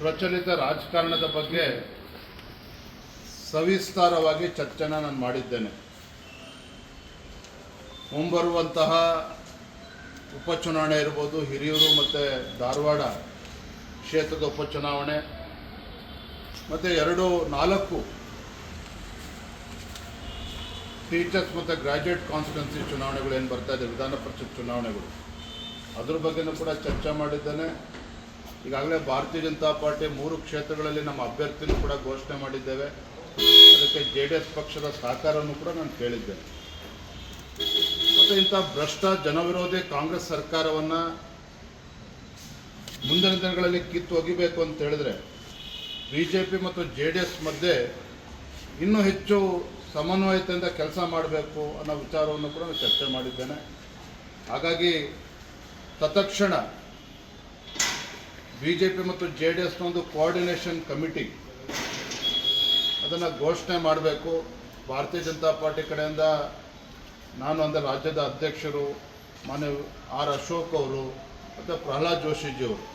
ಪ್ರಚಲಿತ ರಾಜಕಾರಣದ ಬಗ್ಗೆ ಸವಿಸ್ತಾರವಾಗಿ ಚರ್ಚೆನ ನಾನು ಮಾಡಿದ್ದೇನೆ. ಮುಂಬರುವಂತಹ ಉಪಚುನಾವಣೆ ಇರ್ಬೋದು, ಹಿರಿಯೂರು ಮತ್ತು ಧಾರವಾಡ ಕ್ಷೇತ್ರದ ಉಪಚುನಾವಣೆ ಮತ್ತು 4 ಟೀಚರ್ಸ್ ಮತ್ತು ಗ್ರ್ಯಾಜುಯೇಟ್ ಕಾನ್ಸ್ಟಿಟ್ಯೂನ್ಸಿ ಚುನಾವಣೆಗಳು ಏನು ಬರ್ತಾ ಇದೆ, ವಿಧಾನ ಪರಿಷತ್ ಚುನಾವಣೆಗಳು, ಅದ್ರ ಬಗ್ಗೆನೂ ಕೂಡ ಚರ್ಚೆ ಮಾಡಿದ್ದೇನೆ. ಈಗಾಗಲೇ ಭಾರತೀಯ ಜನತಾ ಪಾರ್ಟಿ 3 ಕ್ಷೇತ್ರಗಳಲ್ಲಿ ನಮ್ಮ ಅಭ್ಯರ್ಥಿನೂ ಕೂಡ ಘೋಷಣೆ ಮಾಡಿದ್ದೇವೆ. ಅದಕ್ಕೆ JDS ಪಕ್ಷದ ಸಹಕಾರವನ್ನು ಕೂಡ ನಾನು ಕೇಳಿದ್ದೇನೆ. ಮತ್ತು ಇಂಥ ಭ್ರಷ್ಟ ಜನವಿರೋಧಿ ಕಾಂಗ್ರೆಸ್ ಸರ್ಕಾರವನ್ನು ಮುಂದಿನ ದಿನಗಳಲ್ಲಿ ಕಿತ್ತು ಒಗಿಬೇಕು ಅಂತ ಹೇಳಿದ್ರೆ BJP ಮತ್ತು JDS ಮಧ್ಯೆ ಇನ್ನೂ ಹೆಚ್ಚು ಸಮನ್ವಯತೆಯಿಂದ ಕೆಲಸ ಮಾಡಬೇಕು ಅನ್ನೋ ವಿಚಾರವನ್ನು ಕೂಡ ನಾನು ಚರ್ಚೆ ಮಾಡಿದ್ದೇನೆ. ಹಾಗಾಗಿ ತತ್ಕ್ಷಣ BJP ಮತ್ತು JDSನ ಒಂದು ಕೋಆರ್ಡಿನೇಷನ್ ಕಮಿಟಿ ಅದನ್ನು ಘೋಷಣೆ ಮಾಡಬೇಕು. ಭಾರತೀಯ ಜನತಾ ಪಾರ್ಟಿ ಕಡೆಯಿಂದ ನಾನು ಅಂದರೆ ರಾಜ್ಯದ ಅಧ್ಯಕ್ಷರು ಮಾನ್ಯ R. ಅಶೋಕ್ ಅವರು ಮತ್ತು ಪ್ರಹ್ಲಾದ್ ಜೋಶಿಜಿಯವರು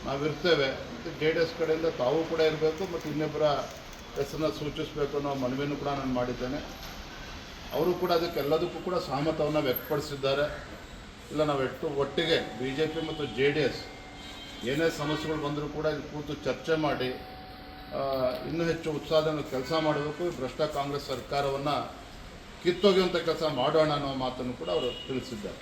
ನಾವಿರ್ತೇವೆ. ಮತ್ತು JDS ಕಡೆಯಿಂದ ತಾವು ಕೂಡ ಇರಬೇಕು ಮತ್ತು ಇನ್ನೊಬ್ಬರ ಹೆಸರನ್ನು ಸೂಚಿಸಬೇಕು ಅನ್ನೋ ಮನವಿಯನ್ನು ಕೂಡ ನಾನು ಮಾಡಿದ್ದೇನೆ. ಅವರು ಕೂಡ ಅದಕ್ಕೆಲ್ಲದಕ್ಕೂ ಕೂಡ ಸಹಮತವನ್ನು ವ್ಯಕ್ತಪಡಿಸಿದ್ದಾರೆ. ಇಲ್ಲ ನಾವು ಒಟ್ಟಿಗೆ BJP ಮತ್ತು JDS ಏನೇ ಸಮಸ್ಯೆಗಳು ಬಂದರೂ ಕೂಡ ಇಲ್ಲಿ ಕೂತು ಚರ್ಚೆ ಮಾಡಿ ಇನ್ನೂ ಹೆಚ್ಚು ಉತ್ಸಾಹದಿಂದ ಕೆಲಸ ಮಾಡಬೇಕು. ಭ್ರಷ್ಟ ಕಾಂಗ್ರೆಸ್ ಸರ್ಕಾರವನ್ನು ಕಿತ್ತೊಗೆಯುವಂಥ ಕೆಲಸ ಮಾಡೋಣ ಅನ್ನೋ ಮಾತನ್ನು ಕೂಡ ಅವರು ತಿಳಿಸಿದ್ದಾರೆ.